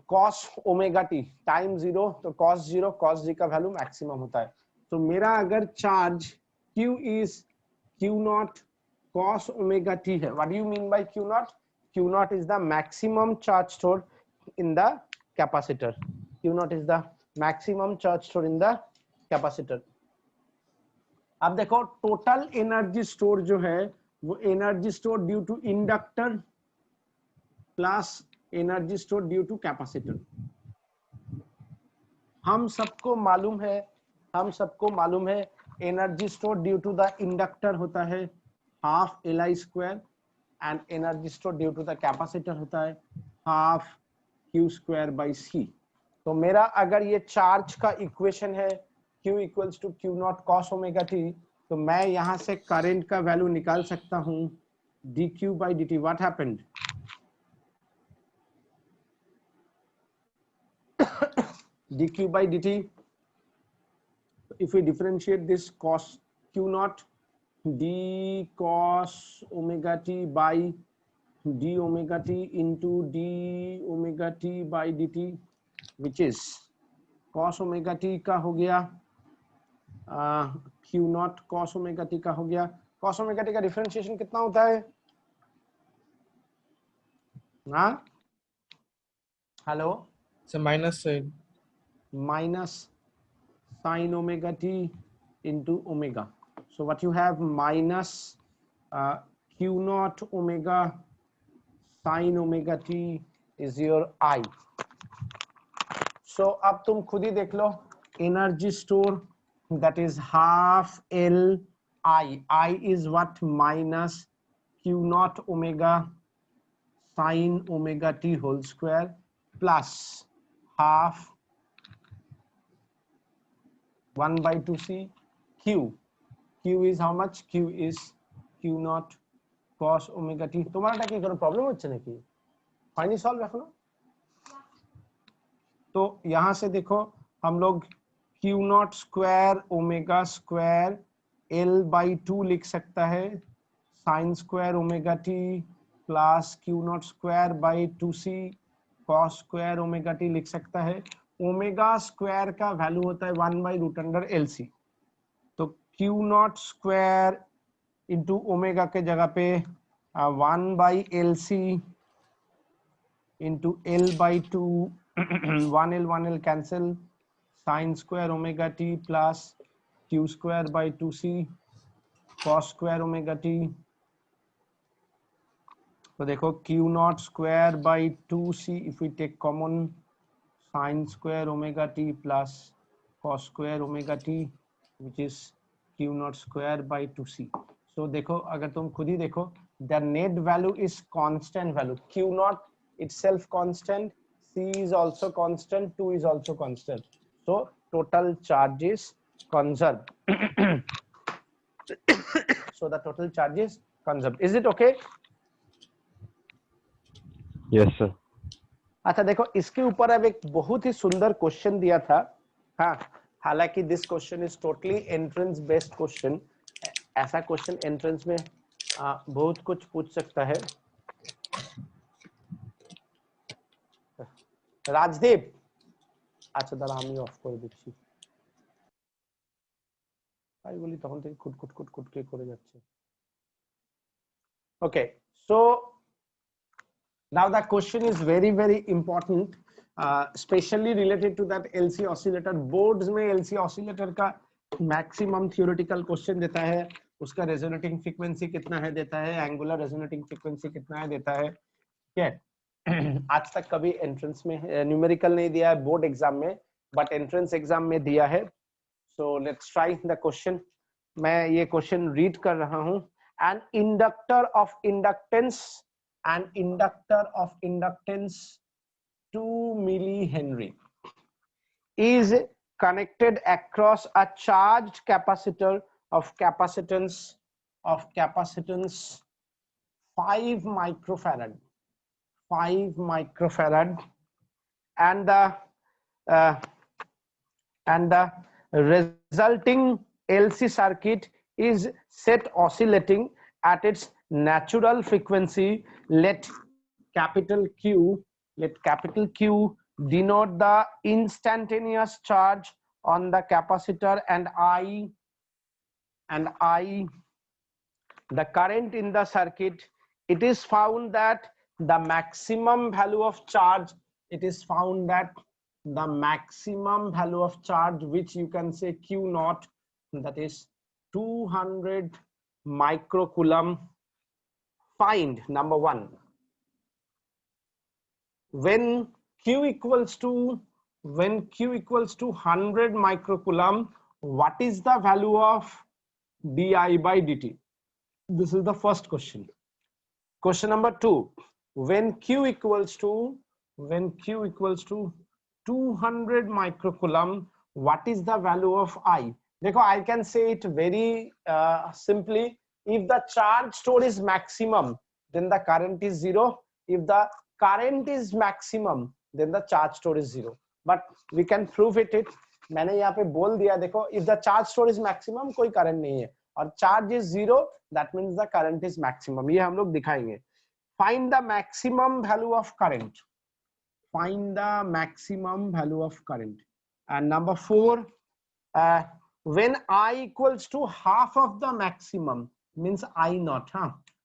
Speaker 1: cos omega t time zero, तो कॉस जीरो, कॉस जी का वैल्यू मैक्सिमम होता है। तो मेरा अगर charge Q is Q not cos omega t है, what do you mean by Q not? Q not is the maximum charge store in the capacitor, Q naught is the maximum charge stored in the capacitor। अब देखो टोटल एनर्जी स्टोर जो है वो energy store due to inductor plus energy store due to capacitor. हम सबको मालूम है energy store due to the inductor होता है half Li square and energy store due to the capacitor होता है half Q square by C। तो मेरा अगर ये चार्ज का इक्वेशन है Q equals to Q not cos omega T, तो मैं यहां से करंट का वैल्यू निकाल सकता हूं dQ by dt। What happened, dQ by dt, if we differentiate this cos Q naught d cos omega t by d omega t into d omega t by dt, which is cos omega t का हो गया Q naught cos omega t का हो गया। cos omega t का डिफरेंशिएशन कितना होता है? हाँ hello,
Speaker 2: So minus sign.
Speaker 1: minus sin omega t into omega. So what you have minus Q naught omega sin omega t is your I. So अब तुम खुद ही देख लो, energy store that is half L I is what, minus Q naught omega sin omega t whole square plus half 1 by 2c Q is how much? Q is Q naught cos omega t। তোমারটা কি কোনো প্রবলেম হচ্ছে নাকি? ফাইনালি সলভ রাখো না। तो यहां से देखो हम लोग Q not square omega square L by 2 लिख सकता है sine square omega T plus Q not square by 2c cos square omega T लिख सकता है। ओमेगा स्क्वायर का वैल्यू होता है 1 बाई रूट अंडर LC। तो Q not square into omega के जगह पे 1 by LC into L by 2 1L cancel sin square omega t plus Q square by 2c cos square omega t। तो देखो Q naught square by 2c, if we take common sin square omega t plus cos square omega t, which is Q naught square by 2c। so देखो अगर तुम खुद ही देखो, the net value is constant value, Q naught itself constant, C is also constant, 2 is also constant, so total charge is conserved। so the total charge is conserved, is it okay?
Speaker 2: Yes sir.
Speaker 1: अच्छा देखो इसके ऊपर अब एक बहुत ही सुंदर क्वेश्चन दिया था। हाँ, हालांकि this question is totally entrance based question. ऐसा क्वेश्चन एंट्रेंस में बहुत कुछ पूछ सकता है। রাজদীপ, আচ্ছা দাঁড়া আমি অফ করে দিচ্ছি, তাই বলি তখন থেকে খুটখুট করে যাচ্ছে। ওকে, so now the question is very very important, especially related to that LC oscillator। boards में LC oscillator का मैक्सिमम थियोरेटिकल क्वेश्चन देता है, उसका रेजोनेटिंग फ्रीक्वेंसी कितना है देता है, एंगुलर रेजोनेटिंग फ्रीक्वेंसी कितना है देता है। ठीक है, आज तक कभी एंट्रेंस में न्यूमेरिकल नहीं दिया है बोर्ड एग्जाम में, बट एंट्रेंस एग्जाम में दिया है। So let's try the question. मैं ये क्वेश्चन रीड कर रहा हूं। An inductor of inductance 2 millihenry is connected across a charged capacitor of capacitance 5 microfarad and the resulting LC circuit is set oscillating at its natural frequency. Let capital Q denote the instantaneous charge on the capacitor and I the current in the circuit. It is found that the maximum value of charge, which you can say Q naught, that is 200 microcoulomb. Find number 1. When Q equals to 100 microcoulomb, what is the value of di by dt? This is the first question. Question number 2. When Q equals to 200 microcoulomb, what is the value of I? देखो, I can say it very simply. If the charge stored is maximum, then the current is 0. If the current is maximum, then the charge stored is 0. But we can prove it. मैंने यहाँ पे बोल दिया, देखो, if the charge stored is maximum, कोई current नहीं है, और charge is 0, that means the current is maximum. ये हम लोग दिखाएंगे. Find the maximum value of current. Find the maximum value of current. And number 4, when I equals to half of the maximum, means I naught,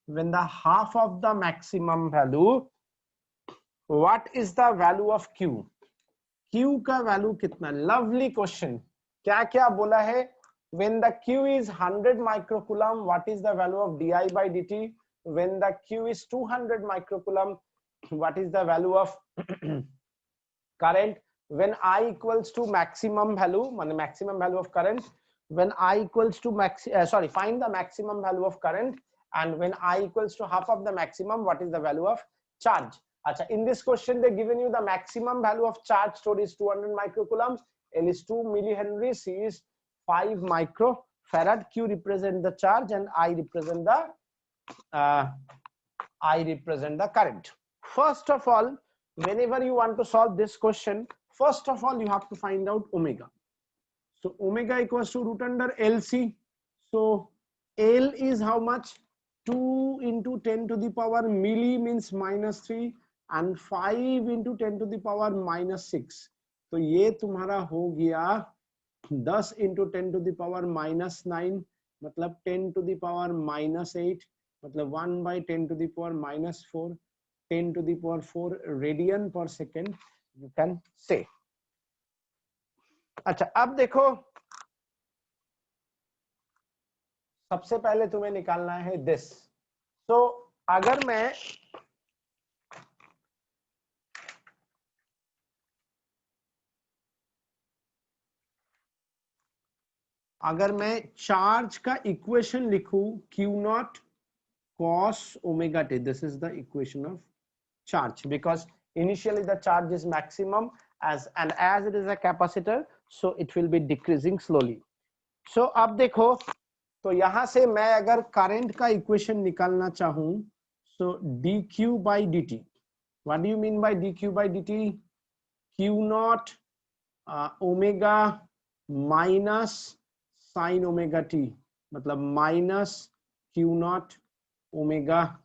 Speaker 1: when the half of the maximum value, what is the value of Q? Q का value कितना? Lovely question. क्या क्या बोला है? When the Q is 100 microcoulomb, what is the value of di by dt? When the Q is 200 microcoulomb, what is the value of current? When I equals to maximum value, maximum value of current. When I equals to find the maximum value of current. And when I equals to half of the maximum, what is the value of charge? Achha, in this question, they given you the maximum value of charge stored is 200 microcoulombs. L is 2 millihenry. C is 5 microfarad. Q represent the charge, and I represent the current. First of all, whenever you want to solve this question, first of all, you have to find out omega. So omega equals to root under LC. So L is how much? 2 into 10 to the power milli means -3, and 5 into 10 to the power -6. तो ये तुम्हारा हो गया 10 into 10 to the power -9, मतलब 10 to the power -8, मतलब 1 by 10 to the power -4, 10 to the power 4 radian per second, you can say. अच्छा, अब देखो, सबसे पहले तुम्हें निकालना है दिस. तो अगर मैं चार्ज का इक्वेशन लिखूं, Q naught cos omega t, this is the equation of charge, because initially the charge is maximum, as it is a capacitor, so it will be decreasing slowly. So अब देखो, तो यहां से मैं अगर करंट का इक्वेशन निकालना चाहूं, so dq by dt. What do you mean by dq by dt? Q naught omega minus sin omega t, मतलब minus Q naught omega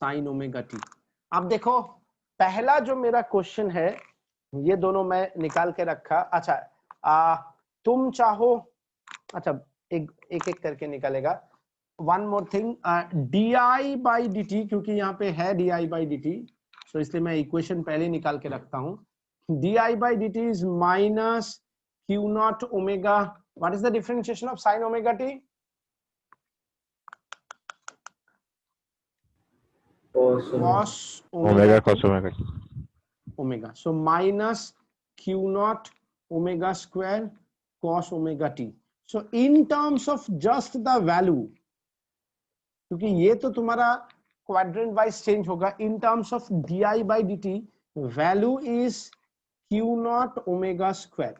Speaker 1: sin omega t. अब देखो, पहला जो मेरा क्वेश्चन है, ये दोनों मैं निकाल के रखा. अच्छा, तुम चाहो, अच्छा, एक करके निकालेगा. One more thing, di by dt, क्योंकि यहाँ पे है di by dt, so इसलिए मैं इक्वेशन पहले निकाल के रखता हूँ. di by dt is minus Q naught omega. What is the differentiation of sin omega t? Cos omega
Speaker 2: cos omega.
Speaker 1: Omega. So minus Q naught omega square cos omega t. So in terms of just the value, क्योंकि ये तो तुम्हारा quadrant wise change होगा, in terms of di by dt, value is Q naught omega square.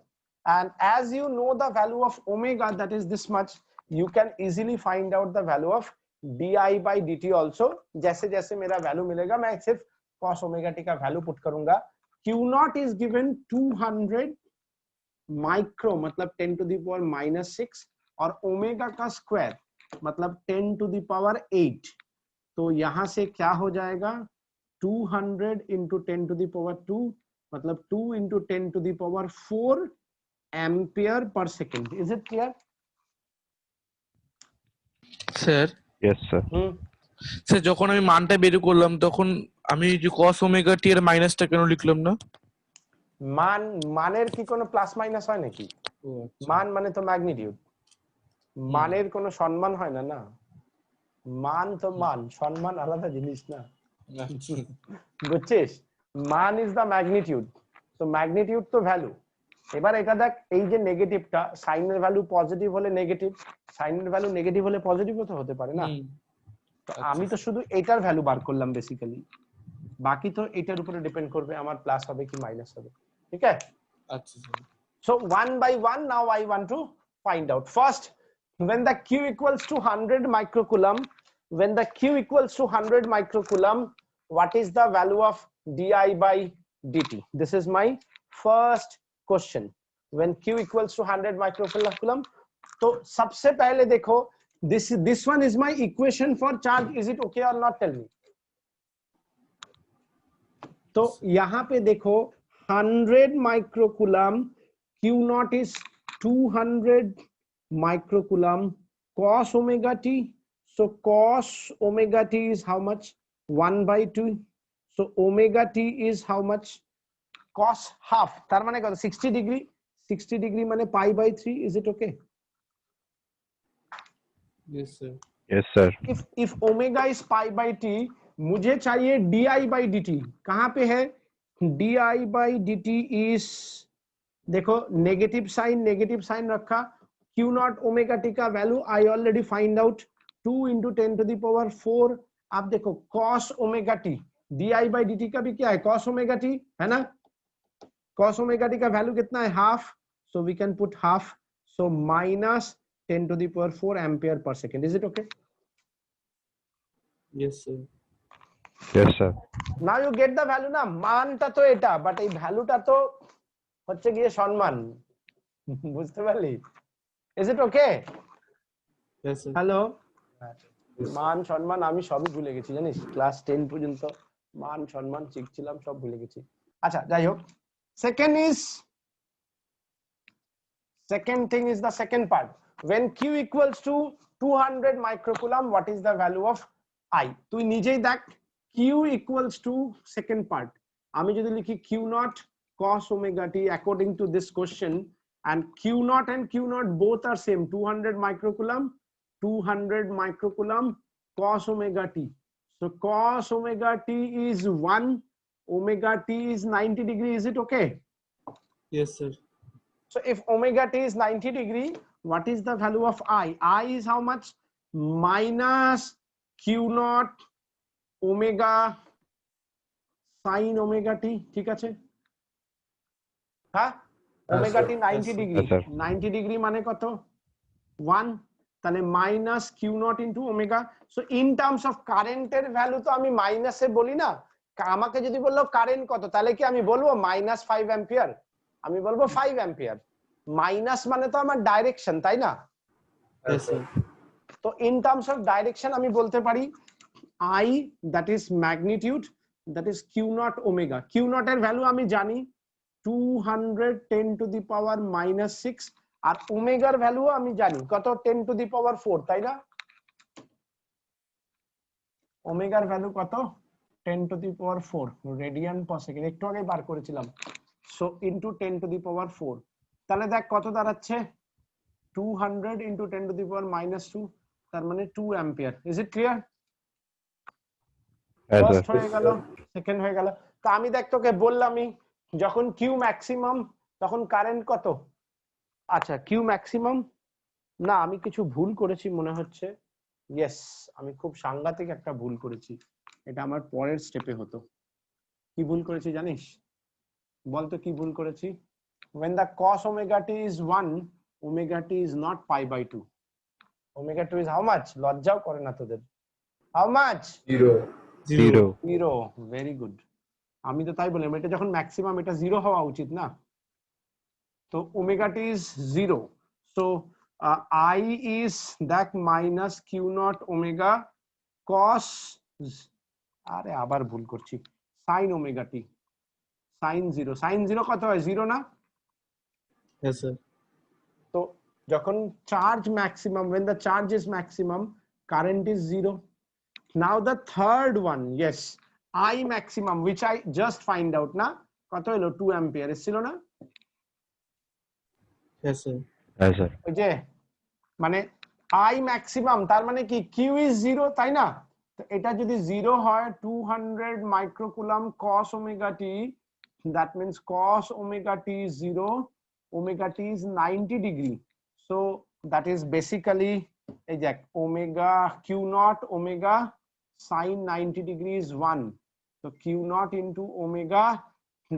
Speaker 1: And as you know the value of omega, that is this much, you can easily find out the value of di by dt also. जैसे जैसे मेरा value मिलेगा, मैं सिर्फ cos omega t का value put करूंगा. Q naught is given 200 micro, मतलब 10 to the power -6, और ओमेगा का स्क्वायर मतलब 10 to the power 8. तो यहां से क्या हो जाएगा? 200 into 10 to the power 2, मतलब 2 into 10 to the power 4 ampere per second. Is it clear?
Speaker 2: Sir. Yes, sir. Sir, যখন আমি মানটা বের করলাম, তখন আমি যে cos omega t এর মাইনাসটা কেন লিখলাম না?
Speaker 1: মানের কি কোনো প্লাস মাইনাস হয় নাকি? মান মানে তো ম্যাগনিটিউড. মানের কোনো সম্মান হয় না, না মান তো মান, সম্মান আলাদা জিনিস না, বুঝছিস? মান ইজ দা ম্যাগনিটিউড, তো ম্যাগনিটিউড তো ভ্যালু। এবার এটা দেখ, এই যে নেগেটিভটা, সাইনের ভ্যালু পজিটিভ হলে নেগেটিভ, সাইনের ভ্যালু নেগেটিভ হলে পজিটিভও তো হতে পারে না। তো আমি তো শুধু এটার ভ্যালু বার করলাম বেসিক্যালি, বাকি তো এটার উপরে ডিপেন্ড করবে আমার প্লাস হবে কি মাইনাস হবে, ঠিক আছে?
Speaker 2: আচ্ছা sir.
Speaker 1: So one by one, now I want to find out. First, when the Q equals to 100 microcoulomb, when the Q equals to 100 microcoulomb, what is the value of di by dt? This is my first question. When Q equals to 100 microcoulomb, तो सबसे पहले देखो, this one is my equation for charge. Is it okay or not? Tell me. तो यहाँ पे देखो 100 microcoulomb, Q naught is 200 microcoulomb cos omega t. So cos omega t is how much? 1/2. So omega t is how much? Cos half. তার মানে কত? 60 degree. 60 degree মানে pi/3. Is it okay?
Speaker 2: Yes sir.
Speaker 3: Yes sir.
Speaker 1: If omega is pi/t, मुझे चाहिए di/dt. कहाँ पे है? di/dt is, देखो नेगेटिव साइन रखा, Q नॉट ओमेगा टी का value I already find out 2 × 10⁴। आप देखो cos ओमेगा टी, di/dt का भी क्या है? cos ओमेगा टी है ना? cos ओमेगा टी का वैल्यू कितना है? Half, so we can put half, so -10⁴ ampere per second. Is it okay?
Speaker 2: Yes sir.
Speaker 3: Yes sir.
Speaker 1: Now you get the value না? মানটা তো এটা, বাট এই ভ্যালুটা তো হচ্ছে গিয়ে সম্মান, বুঝতে পারলি? Is it okay?
Speaker 2: Yes sir.
Speaker 1: Hello, মান সম্মান আমি সবই ভুলে গেছি জানিস, ক্লাস 10 পর্যন্ত মান সম্মান শিখছিলাম, সব ভুলে গেছি। আচ্ছা যাই হোক, second thing is the second part. When Q equals to 200 microcoulomb, what is the value of I? তুই নিজেই দেখ, Q equals to second part, আমি যদি লিখি Q naught cos omega t according to this question, and Q naught and Q naught both are same, 200 microcoulomb cos omega t. So cos omega t is 1, omega t is 90 degree. Is it okay?
Speaker 2: Yes sir.
Speaker 1: So if omega t is 90 degree, what is the value of I? I is how much? Minus Q naught omega sin omega t, ঠিক আছে? হ্যাঁ, omega t 90 degree, 90 degree মানে কত? 1, তাহলে minus Q naught into omega. So in terms of current এর ভ্যালু তো আমি মাইনাসে বলি না, আমাকে যদি বললো কারেন্ট কত, তাহলে কি আমি বলবো -5 অ্যাম্পিয়ার? আমি বলবো 5 অ্যাম্পিয়ার। মাইনাস মানে তো আমার ডাইরেকশন, তাই না?
Speaker 2: Yes sir.
Speaker 1: তো ইন টার্মস অফ ডাইরেকশন আমি বলতে পারি I, that is magnitude, that is Q naught omega. Q naught এর ভ্যালু আমি জানি 210⁻⁻6, আর ওমেগার ভ্যালু আমি জানি কত? 10⁴, তাই না? ওমেগার ভ্যালু কত? 10⁴ রেডিয়ান পার সেকেন্ড, একটু আগে বার করেছিলাম। সো ইনটু 10⁴, তাহলে দেখ কত দাঁড়াচ্ছে? 200 × 10⁻⁻2, তার মানে 2 ampere. Is it clear? First হয়ে গেল, সেকেন্ড হয়ে গেল। তো আমি দেখ তোকে বললামই, যখন কিউ ম্যাক্সিমাম তখন কারেন্ট কত? আচ্ছা কিউ ম্যাক্সিমাম, না আমি কিছু ভুল করেছি মনে হচ্ছে। ইয়েস, আমি খুব সাংঘাতিক একটা ভুল করেছি, এটা আমার পরের স্টেপে হতো। কি ভুল করেছি জানিস? বলতো কি ভুল করেছি? when the cos omega t is 1, omega t is not pi/2. omega 2 is how much? লজ্জাও করে না তোদের? how much?
Speaker 3: 0.
Speaker 1: Very good. আমি তো তাই বললাম, এটা যখন ম্যাক্সিমাম এটা 0 হওয়া উচিত না? তো omega t is 0, so I is that minus Q naught omega cos, আরে আবার ভুল করছি, sin omega t, sin 0 কত হয়? 0 না?
Speaker 2: Yes sir.
Speaker 1: তো যখন charge maximum, when the charge is maximum, current is 0. Now the third one, yes, I maximum, which I just find out, না কত হলো? 2 অ্যাম্পিয়ার এসেছিল না?
Speaker 2: Yes sir.
Speaker 3: Yes sir.
Speaker 1: ওই যে মানে I maximum তার মানে কি Q is 0 তাই না? তো এটা যদি 0 হয় 200 microcoulomb cos omega t, that means cos omega t is 0, omega t is 90 degree. So that is basically এই যে omega Q naught omega sin 90 degree is 1. So Q naught into omega,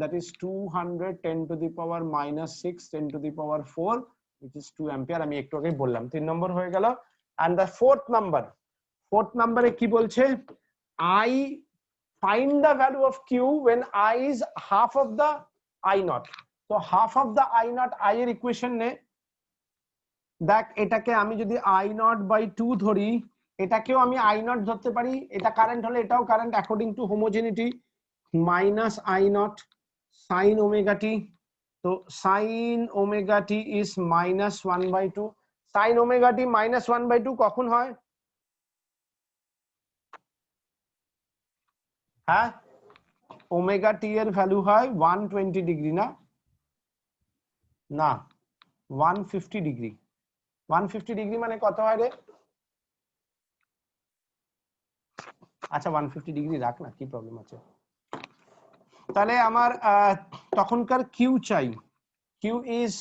Speaker 1: that is 200 10 to the power minus 6 10 to the power 4, which is 2 ampere. আমি একটু আগেই বললাম 3 নম্বর হয়ে গেল। and the fourth number কি বলছে, I find the value of Q when I is half of the I naught. so half of the I naught I এর ইকুয়েশন নে, দেখ এটাকে আমি যদি I naught by 2 ধরি, এটাকেও আমি I naught ধরতে পারি, এটা কারেন্ট হলে এটাও current according to homogeneity, minus I naught sin omega t. তো sin omega t is minus 1/2. sin omega t minus 1/2 কখন হয়? হ্যাঁ, ওমেগা টি এর ভ্যালু হয় 120 ডিগ্রি না, না 150 ডিগ্রি। 150 ডিগ্রি মানে কত হয় রে? আচ্ছা 150 ডিগ্রি রাখ না, কি প্রবলেম আছে? তাহলে আমার তখনকার কিউ চাই, Q is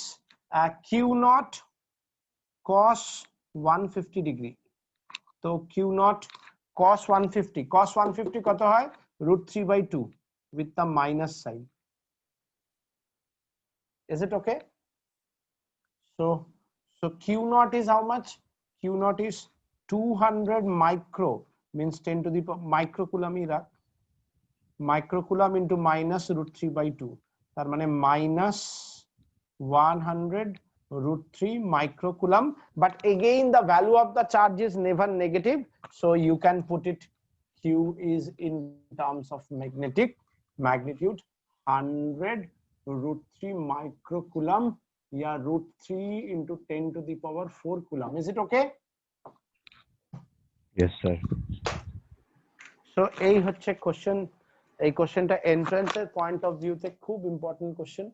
Speaker 1: Q not cos 150 degree. তো কিউ নট cos 150 কত হয়? √3/2 with the minus sign. Is it okay? So Q naught is how much? Q naught is 200 micro, means 10 to the microcoulomb hi rakh, microcoulomb into minus √3/2, তার মানে minus 100 √3 microcoulomb. But again the value of the charge is never negative, so you can put it Q is in terms of magnetic magnitude 100 √3 microcoulomb, yeah, √3 into 10 to the power 4 coulomb. Is it okay?
Speaker 3: Yes, sir.
Speaker 1: So এই হচ্ছে কোশ্চেন, এই কোশ্চেনটা এন্ট্রান্সের পয়েন্ট অফ ভিউ তে খুব ইম্পর্টেন্ট কোশ্চেন।